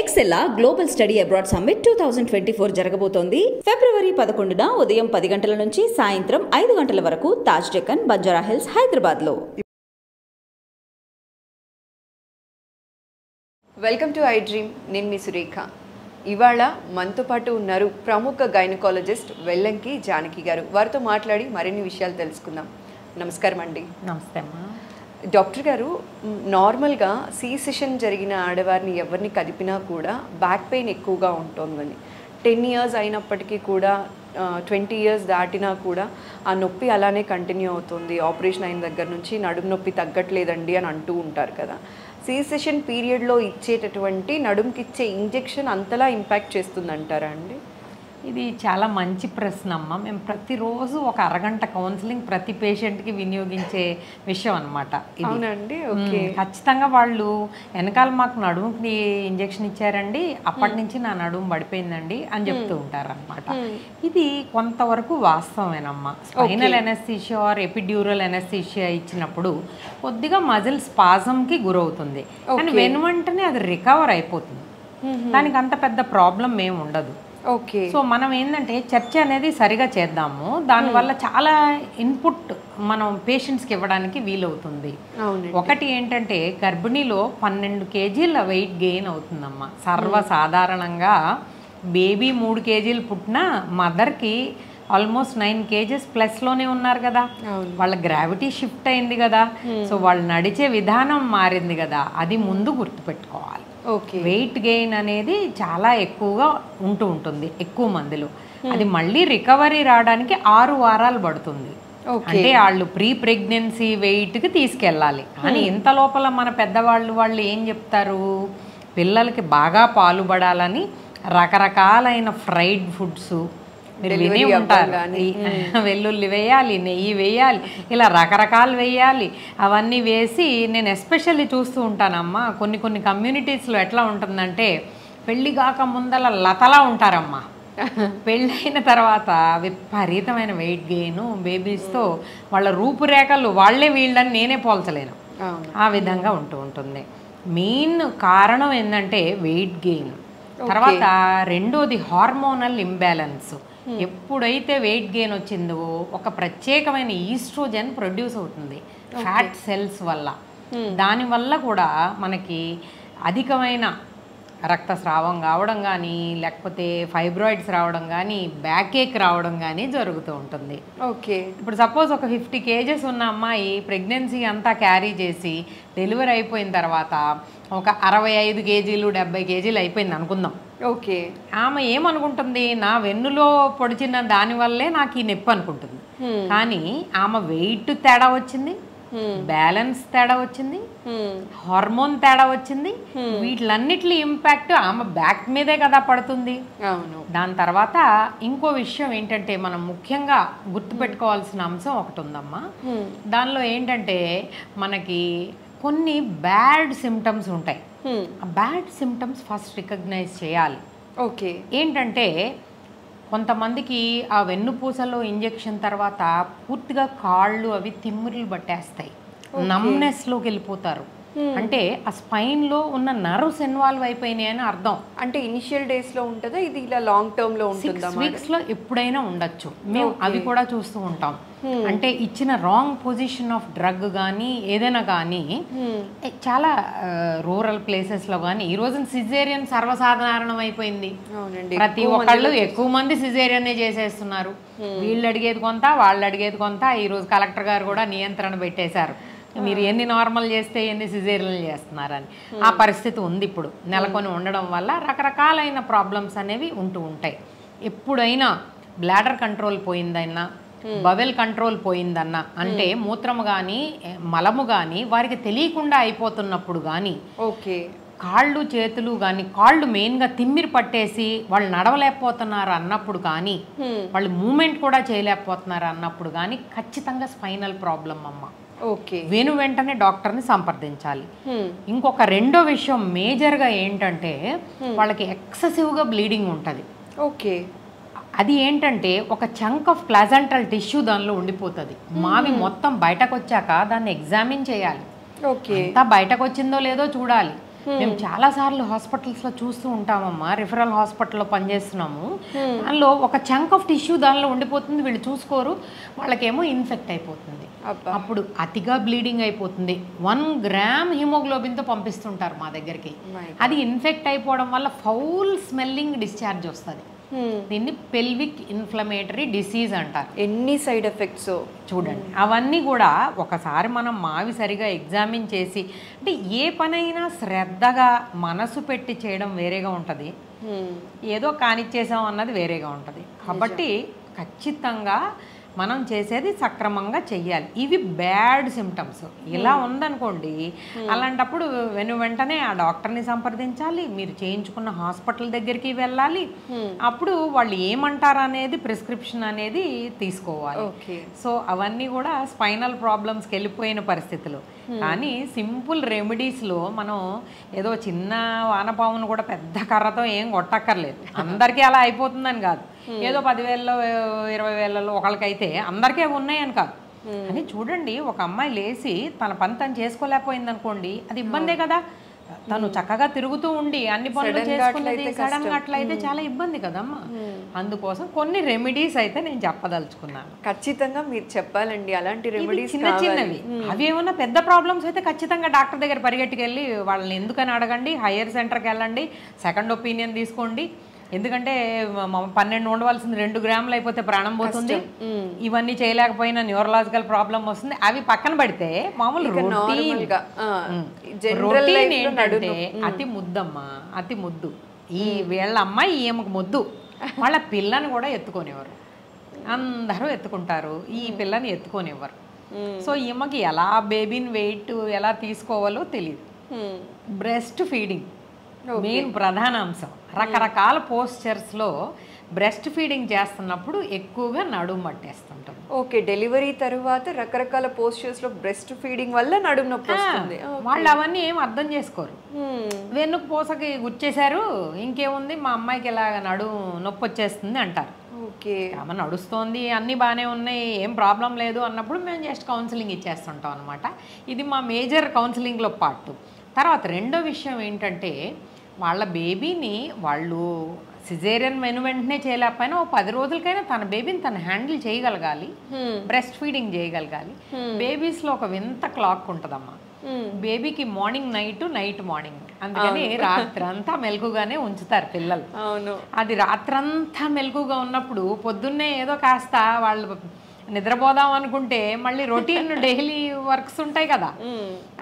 ఎక్సెల్లా global study abroad summit 2024 జరగబోతోంది. ఫిబ్రవరి 11న ఉదయం 10 గంటల నుంచి సాయంత్రం 5 గంటల వరకు తాజ్ డెక్కన్, బంజారా హిల్స్, హైదరాబాద్లో. Welcome to I dream. నేను మీ సురేఖ. ఇవాళ మనతో పాటు ఉన్నారు ప్రముఖ గైనకాలజిస్ట్ వెల్లంకి జానకి గారు. వారితో మాట్లాడి మరిన్ని విషయాలు తెలుసుకుందాం. నమస్కారం అండి. నమస్తే అమ్మా. డాక్టర్ గారు, నార్మల్గా సి సెషన్ జరిగిన ఆడవారిని ఎవరిని కదిపినా కూడా బ్యాక్ పెయిన్ ఎక్కువగా ఉంటుందని, 10 years అయినప్పటికీ కూడా 20 years దాటినా కూడా ఆ నొప్పి అలానే కంటిన్యూ అవుతుంది, ఆపరేషన్ అయిన దగ్గర నుంచి నడుము నొప్పి తగ్గట్లేదండి అని అంటూ ఉంటారు కదా. సి సెషన్ పీరియడ్లో ఇచ్చేటటువంటి నడుముకి ఇచ్చే ఇంజెక్షన్ అంతలా ఇంపాక్ట్ చేస్తుందంటారా అండి? ఇది చాలా మంచి ప్రశ్న అమ్మ. మేము ప్రతిరోజు ఒక అరగంట కౌన్సిలింగ్ ప్రతి పేషెంట్కి వినియోగించే విషయం అనమాట. అవునండి. ఓకే. ఖచ్చితంగా వాళ్ళు వెనకాల మాకు నడుముకి ఇంజెక్షన్ ఇచ్చారండి, అప్పటి నుంచి నా నడుము పడిపోయిందండి అని చెప్తూ ఉంటారు అనమాట. ఇది కొంతవరకు వాస్తవమేనమ్మా. Spinal anaesthesia or epidural anaesthesia ఇచ్చినప్పుడు కొద్దిగా మజిల్ స్పాజంకి గురవుతుంది, కానీ వెనువెంటనే అది రికవర్ అయిపోతుంది. దానికి అంత పెద్ద ప్రాబ్లం ఏమి ఉండదు. ఓకే. సో మనం ఏంటంటే చర్చ అనేది సరిగా చేద్దాము, దానివల్ల చాలా ఇన్పుట్ మనం పేషెంట్స్కి ఇవ్వడానికి వీలవుతుంది. ఒకటి ఏంటంటే గర్భిణీలో 12 kgs వెయిట్ గెయిన్ అవుతుందమ్మా. సర్వసాధారణంగా బేబీ 3 kgs పుట్టినా మదర్కి ఆల్మోస్ట్ 9 kgs ప్లస్లోనే ఉన్నారు కదా. వాళ్ళ గ్రావిటీ షిఫ్ట్ అయింది కదా, సో వాళ్ళు నడిచే విధానం మారింది కదా, అది ముందు గుర్తుపెట్టుకోవాలి. వెయిట్ గెయిన్ అనేది చాలా ఎక్కువగా ఉంటుంది ఎక్కువ మందిలో. అది మళ్ళీ రికవరీ రావడానికి 6 వారాలు పడుతుంది. అంటే వాళ్ళు ప్రీ ప్రెగ్నెన్సీ వెయిట్కి తీసుకెళ్ళాలి. కానీ ఇంత లోపల మన పెద్దవాళ్ళు ఏం చెప్తారు, పిల్లలకి బాగా పాలు పడాలని రకరకాలైన ఫ్రైడ్ ఫుడ్స్ మీరు వినే ఉంటారు. వెల్లుల్లి వేయాలి, నెయ్యి వేయాలి, ఇలా రకరకాలు వేయాలి. అవన్నీ వేసి నేను ఎస్పెషల్లీ చూస్తూ ఉంటానమ్మా. కొన్ని కమ్యూనిటీస్లో ఎట్లా ఉంటుందంటే పెళ్ళి కాక ముందల లతలా ఉంటారమ్మా, పెళ్ళైన తర్వాత విపరీతమైన వెయిట్ గెయిన్, బేబీస్తో వాళ్ళ రూపురేఖలు వాళ్ళే వీళ్ళని నేనే పోల్చలేను, ఆ విధంగా ఉంటుంది. మెయిన్ కారణం ఏంటంటే వెయిట్ గెయిన్. తర్వాత రెండోది హార్మోనల్ ఇంబ్యాలెన్స్. ఎప్పుడైతే వెయిట్ గెయిన్ వచ్చిందో ఒక ప్రత్యేకమైన ఈస్ట్రోజన్ ప్రొడ్యూస్ అవుతుంది ఫ్యాట్ సెల్స్ వల్ల. దానివల్ల కూడా మనకి అధికమైన రక్తస్రావం కావడం కానీ, లేకపోతే ఫైబ్రాయిడ్స్ రావడం కానీ, బ్యాక్ ఏక్ రావడం కానీ జరుగుతూ ఉంటుంది. ఓకే. ఇప్పుడు సపోజ్ ఒక 50 kgs ఉన్న అమ్మాయి ప్రెగ్నెన్సీ అంతా క్యారీ చేసి డెలివరీ అయిపోయిన తర్వాత ఒక 65 kgs 70 kgs అయిపోయింది అనుకుందాం. ఓకే. ఆమె ఏమనుకుంటుంది, నా వెన్నులో పొడిచిన దానివల్లే నాకు ఈ నొప్పి అనుకుంటుంది. కానీ ఆమె వెయిట్ తేడా వచ్చింది, బ్యాలెన్స్ తేడా వచ్చింది, హార్మోన్ తేడా వచ్చింది. వీటిలన్నిటి ఇంపాక్ట్ ఆమె బ్యాక్ మీదే కదా పడుతుంది. దాని తర్వాత ఇంకో విషయం ఏంటంటే మనం ముఖ్యంగా గుర్తుపెట్టుకోవాల్సిన అంశం ఒకటి ఉందమ్మా. దానిలో ఏంటంటే మనకి కొన్ని బ్యాడ్ సిమ్టమ్స్ ఉంటాయి. ఆ బ్యాడ్ సిమ్టమ్స్ ఫస్ట్ రికగ్నైజ్ చేయాలి. ఓకే. ఏంటంటే కొంతమందికి ఆ వెన్నుపూసలో ఇంజెక్షన్ తర్వాత పూర్తిగా కాళ్ళు అవి తిమ్మిరులు పట్టేస్తాయి, నమ్నెస్లోకి వెళ్ళిపోతారు. అంటే ఆ స్పైన్లో ఉన్న నర్వ్స్ ఇన్వాల్వ్ అయిపోయినాయి అని అర్థం. అంటే ఇనిషియల్ డేస్లో ఉంటుందా ఇది, ఇలా లాంగ్ టర్మ్లో ఉంటుందా? 6 weeksలో ఎప్పుడైనా ఉండొచ్చు. మేము అవి కూడా చూస్తూ ఉంటాం. అంటే ఇచ్చిన రాంగ్ పొజిషన్ ఆఫ్ డ్రగ్ కానీ ఏదైనా కానీ చాలా రూరల్ ప్లేసెస్లో కానీ ఈ రోజున సిజేరియన్ సర్వసాధారణం అయిపోయింది. ప్రతి ఒక్కళ్ళు ఎక్కువ మంది సిజేరియనే చేసేస్తున్నారు. వీళ్ళు అడిగేది కొంత, వాళ్ళు అడిగేది కొంత. ఈరోజు కలెక్టర్ గారు కూడా నియంత్రణ పెట్టేశారు, మీరు ఎన్ని నార్మల్ చేస్తే ఎన్ని సిజేరియన్లు చేస్తున్నారని. ఆ పరిస్థితి ఉంది ఇప్పుడు నెలకొని ఉండడం వల్ల. రకరకాలైన ప్రాబ్లమ్స్ అనేవి ఉంటాయి. ఎప్పుడైనా బ్లాడర్ కంట్రోల్ పోయిందన్నా, బవెల్ కంట్రోల్ పోయిందన్నా, అంటే మూత్రము కానీ మలము కానీ వారికి తెలియకుండా అయిపోతున్నప్పుడు కానీ, ఓకే, కాళ్ళు చేతులు కానీ, కాళ్ళు మెయిన్గా తిమ్మిరి పట్టేసి వాళ్ళు నడవలేకపోతున్నారు అన్నప్పుడు కానీ, వాళ్ళు మూమెంట్ కూడా చేయలేకపోతున్నారు అన్నప్పుడు కానీ ఖచ్చితంగా స్పైనల్ ప్రాబ్లం అమ్మ. ఓకే. వెంటనే డాక్టర్ని సంప్రదించాలి. ఇంకొక రెండో విషయం మేజర్గా ఏంటంటే వాళ్ళకి ఎక్సెసివ్గా బ్లీడింగ్ ఉంటుంది. ఓకే. అది ఏంటంటే ఒక చంక్ ఆఫ్ ప్లాజెంటల్ టిష్యూ దానిలో ఉండిపోతుంది. మావి మొత్తం బయటకు వచ్చాక దాన్ని ఎగ్జామిన్ చేయాలి. ఓకే. అంతా బయటకు వచ్చిందో లేదో చూడాలి. మేము చాలాసార్లు హాస్పిటల్స్లో చూస్తూ ఉంటామమ్మా, రిఫరల్ హాస్పిటల్లో పనిచేస్తున్నాము, దానిలో ఒక చంక్ ఆఫ్ టిష్యూ దానిలో ఉండిపోతుంది, వీళ్ళు చూసుకోరు, వాళ్ళకేమో ఇన్ఫెక్ట్ అయిపోతుంది, అప్పుడు అతిగా బ్లీడింగ్ అయిపోతుంది, 1 గ్రామ్ హిమోగ్లోబిన్తో పంపిస్తుంటారు మా దగ్గరికి. అది ఇన్ఫెక్ట్ అయిపోవడం వల్ల ఫౌల్ స్మెల్లింగ్ డిశ్చార్జ్ వస్తుంది. దీన్ని పెల్విక్ ఇన్ఫ్లమేటరీ డిసీజ్ అంటారు. ఎన్ని సైడ్ ఎఫెక్ట్స్ చూడండి. అవన్నీ కూడా ఒకసారి మనం మావి సరిగా ఎగ్జామిన్ చేసి, అంటే ఏ పనైనా శ్రద్ధగా మనసు పెట్టి చేయడం వేరేగా ఉంటుంది, ఏదో కానిచ్చేసాం అన్నది వేరేగా ఉంటుంది. కాబట్టి ఖచ్చితంగా మనం చేసేది సక్రమంగా చెయ్యాలి. ఇవి బ్యాడ్ సిమ్టమ్స్. ఇలా ఉందనుకోండి, అలాంటప్పుడు వెంటనే ఆ డాక్టర్ని సంప్రదించాలి, మీరు చేయించుకున్న హాస్పిటల్ దగ్గరికి వెళ్ళాలి, అప్పుడు వాళ్ళు ఏమంటారు అనేది ప్రిస్క్రిప్షన్ అనేది తీసుకోవాలి. సో అవన్నీ కూడా స్పైనల్ ప్రాబ్లమ్స్కి వెళ్ళిపోయిన పరిస్థితులు. కానీ సింపుల్ రెమెడీస్లో మనం ఏదో చిన్న వానపామును కూడా పెద్ద కర్రతో ఏం కొట్టక్కర్లేదు. అందరికీ అలా అయిపోతుందని కాదు, ఏదో 10,000లో 20,000లో ఒకళ్ళకైతే అందరికీ ఉన్నాయని కాదు. అని చూడండి, ఒక అమ్మాయి లేచి తన పని తను చేసుకోలేకపోయింది అనుకోండి, అది ఇబ్బందే కదా. తను చక్కగా తిరుగుతూ ఉండి అన్ని పనులు చేసుకునేది సడన్ గా అట్లయితే చాలా ఇబ్బంది కదమ్మా. అందుకోసం కొన్ని రెమెడీస్ అయితే నేను చెప్పదలుచుకున్నాను. ఖచ్చితంగా మీరు చెప్పాలండి అలాంటి రెమెడీస్. చిన్న చిన్నవి, అవి ఏమన్నా పెద్ద ప్రాబ్లమ్స్ అయితే ఖచ్చితంగా డాక్టర్ దగ్గర పరిగెట్టుకెళ్ళి వాళ్ళని ఎందుకని అడగండి, హైయర్ సెంటర్కి వెళ్ళండి, సెకండ్ ఒపీనియన్ తీసుకోండి. ఎందుకంటే 12 ఉండవలసింది 2 గ్రాములు అయిపోతే ప్రాణం పోతుంది. ఇవన్నీ చేయలేకపోయినా న్యూరలాజికల్ ప్రాబ్లం వస్తుంది. అవి పక్కన పడితే మామూలు రొటీన్ ఏంటంటే అతి ముద్దమ్మా, అతి ముద్దు. ఈ వీళ్ళ అమ్మాయి ఈమెకు ముద్దు, వాళ్ళ పిల్లని కూడా ఎత్తుకోనివ్వరు. అందరూ ఎత్తుకుంటారు, ఈ పిల్లని ఎత్తుకోనివ్వరు. సో ఈమెకి ఎలా బేబీని వెయిట్ ఎలా తీసుకోవాలో తెలియదు. బ్రెస్ట్ ఫీడింగ్ మెయిన్ ప్రధాన అంశం. రకరకాల పోస్చర్స్లో బ్రెస్ట్ ఫీడింగ్ చేస్తున్నప్పుడు ఎక్కువగా నడుము పట్టేస్తుంటుంది. ఓకే, డెలివరీ తర్వాత రకరకాల పోస్చర్స్లో బ్రెస్ట్ ఫీడింగ్ వల్ల నడుము నొప్పి వస్తుంది. వాళ్ళు అవన్నీ ఏం అర్థం చేసుకోరు. వెన్నుకు పూసకి గుచ్చేశారు, ఇంకేముంది మా అమ్మాయికి ఇలాగ నడుము నొప్పి వచ్చేస్తుంది అంటారు. ఓకే, ఆమె నడుస్తోంది, అన్నీ బాగానే ఉన్నాయి, ఏం ప్రాబ్లం లేదు అన్నప్పుడు మేము జస్ట్ కౌన్సిలింగ్ ఇచ్చేస్తుంటాం అనమాట. ఇది మా మేజర్ కౌన్సిలింగ్లో పార్ట్. తర్వాత రెండో విషయం ఏంటంటే, వాళ్ళ బేబీని వాళ్ళు సిజేరియన్ వెంటనే చేయలేకపోయినా 10 రోజులకైనా తన బేబీని తను హ్యాండిల్ చేయగలగాలి, బ్రెస్ట్ ఫీడింగ్ చేయగలగాలి. బేబీస్లో ఒక వింత క్లాక్ ఉంటుందమ్మా. బేబీకి మార్నింగ్ నైట్, నైట్ మార్నింగ్, అందుకని రాత్రంతా మెలకుగానే ఉంచుతారు పిల్లలు. అది రాత్రంతా మెలకుగా ఉన్నప్పుడు పొద్దున్నే ఏదో కాస్త వాళ్ళు నిద్రపోదాం అనుకుంటే మళ్ళీ రొటీన్ డైలీ వర్క్స్ ఉంటాయి కదా,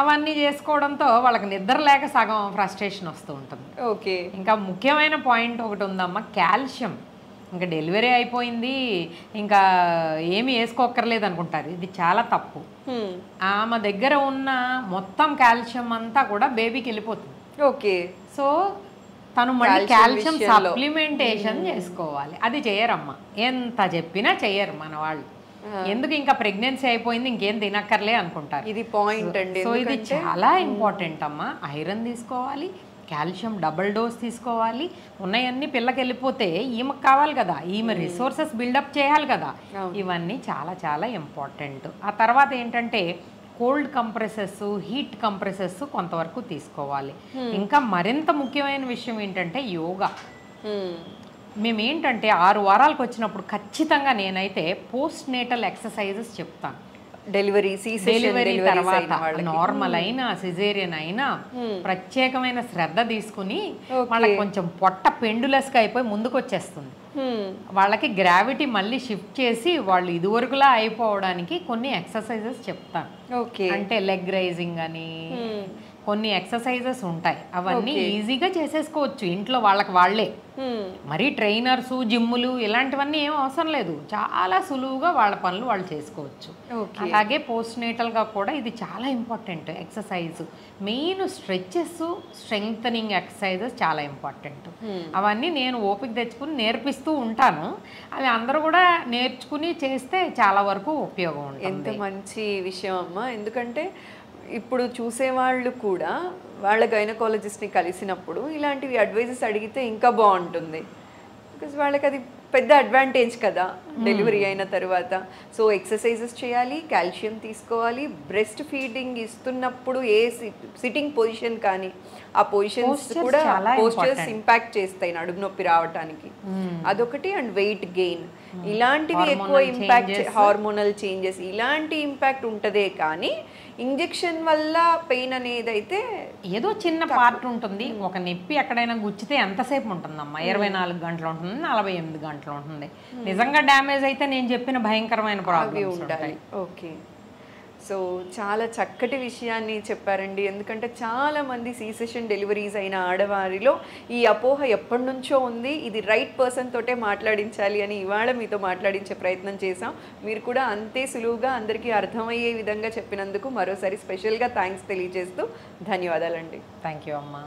అవన్నీ చేసుకోవడంతో వాళ్ళకి నిద్ర లేక సగం ఫ్రస్ట్రేషన్ వస్తూ ఉంటుంది. ఓకే, ఇంకా ముఖ్యమైన పాయింట్ ఒకటి ఉందమ్మా, కాల్షియం. ఇంకా డెలివరీ అయిపోయింది, ఇంకా ఏమి వేసుకోక్కర్లేదు అనుకుంటారు. ఇది చాలా తప్పు. ఆమె దగ్గర ఉన్న మొత్తం కాల్షియం అంతా కూడా బేబీకి వెళ్ళిపోతుంది. ఓకే, సో తను మళ్ళీ కాల్షియం సప్లిమెంటేషన్ చేసుకోవాలి. అది చేయరమ్మా, ఎంత చెప్పినా చెయ్యరు మన వాళ్ళు. ఎందుకు, ఇంకా ప్రెగ్నెన్సీ అయిపోయింది ఇంకేం తినక్కర్లే అనుకుంటారు. ఇది పాయింట్ అండి. సో ఇది చాలా ఇంపార్టెంట్ అమ్మా. ఐరన్ తీసుకోవాలి, కాల్షియం డబుల్ డోస్ తీసుకోవాలి. ఉన్నాయన్నీ పిల్లకి వెళ్ళిపోతే ఈమెకు కావాలి కదా, ఈమె రిసోర్సెస్ బిల్డప్ చేయాలి కదా. ఇవన్నీ చాలా చాలా ఇంపార్టెంట్. ఆ తర్వాత ఏంటంటే కోల్డ్ కంప్రెసెస్, హీట్ కంప్రెసెస్ కొంతవరకు తీసుకోవాలి. ఇంకా మరింత ముఖ్యమైన విషయం ఏంటంటే యోగా. మేమేంటంటే 6 వారాలకు వచ్చినప్పుడు ఖచ్చితంగా నేనైతే పోస్ట్ నేటల్ ఎక్సర్సైజెస్ చెప్తాను. డెలివరీ తర్వాత నార్మల్ అయినా సిజేరియన్ అయినా ప్రత్యేకమైన శ్రద్ధ తీసుకుని వాళ్ళకి కొంచెం పొట్ట పెండులెస్గా అయిపోయి ముందుకు వచ్చేస్తుంది. వాళ్ళకి గ్రావిటీ మళ్ళీ షిఫ్ట్ చేసి వాళ్ళు ఇదివరకులా అయిపోవడానికి కొన్ని ఎక్సర్సైజెస్ చెప్తాను. అంటే లెగ్ రైజింగ్ అని కొన్ని ఎక్సర్సైజెస్ ఉంటాయి, అవన్నీ ఈజీగా చేసేసుకోవచ్చు ఇంట్లో వాళ్ళకి వాళ్ళే. మరి ట్రైనర్స్, జిమ్ములు ఇలాంటివన్నీ ఏం అవసరం లేదు, చాలా సులువుగా వాళ్ళ పనులు వాళ్ళు చేసుకోవచ్చు. అలాగే పోస్ట్ నేటల్గా కూడా ఇది చాలా important exercise. Main stretches, strengthening exercises చాలా ఇంపార్టెంట్. అవన్నీ నేను ఓపిక తెచ్చుకుని నేర్పిస్తూ ఉంటాను. అవి అందరూ కూడా నేర్చుకుని చేస్తే చాలా వరకు ఉపయోగం ఉంటుంది. ఎంత మంచి విషయం అమ్మా. ఎందుకంటే ఇప్పుడు చూసేవాళ్ళు కూడా వాళ్ళ గైనకాలజిస్ట్ని కలిసినప్పుడు ఇలాంటివి అడ్వైజెస్ అడిగితే ఇంకా బాగుంటుంది. బికాజ్ వాళ్ళకి అది పెద్ద అడ్వాంటేజ్ కదా. డెలివరీ అయిన తర్వాత. సో ఎక్సర్సైజెస్ చేయాలి, కాల్షియం తీసుకోవాలి, బ్రెస్ట్ ఫీడింగ్ ఇస్తున్నప్పుడు ఏ సిట్టింగ్ పొజిషన్ కానీ ఆ పొజిషన్స్ కూడా పోస్చర్స్ ఇంపాక్ట్ చేస్తాయి నడుము నొప్పి రావడానికి, అదొకటి. అండ్ వెయిట్ గెయిన్ ఇలాంటివి ఎక్కువ ఇంపాక్ట్, హార్మోనల్ చేంజెస్ ఇలాంటి ఇంపాక్ట్ ఉంటదే కానీ ఇంజెక్షన్ వల్ల పెయిన్ అనేది అయితే ఏదో చిన్న పార్ట్ ఉంటుంది. ఒక నొప్పి ఎక్కడైనా గుచ్చితే ఎంతసేపు ఉంటుందమ్మా? 24 గంటలు ఉంటుంది, 48 గంటలు ఉంటుంది. నిజంగా డ్యామేజ్ అయితే నేను చెప్పిన భయంకరమైన ప్రాబ్లమ్స్ ఉంటాయి. ఓకే, సో చాలా చక్కటి విషయాన్ని చెప్పారండి. ఎందుకంటే చాలామంది సి సెషన్ డెలివరీస్ అయిన ఆడవారిలో ఈ అపోహ ఎప్పటి నుంచో ఉంది. ఇది రైట్ పర్సన్ తోటే మాట్లాడించాలి అని ఇవాళ మీతో మాట్లాడించే ప్రయత్నం చేసాం. మీరు కూడా అంతే సులువుగా అందరికీ అర్థమయ్యే విధంగా చెప్పినందుకు మరోసారి స్పెషల్గా థ్యాంక్స్ తెలియజేస్తూ ధన్యవాదాలండి. థ్యాంక్ యూ అమ్మా.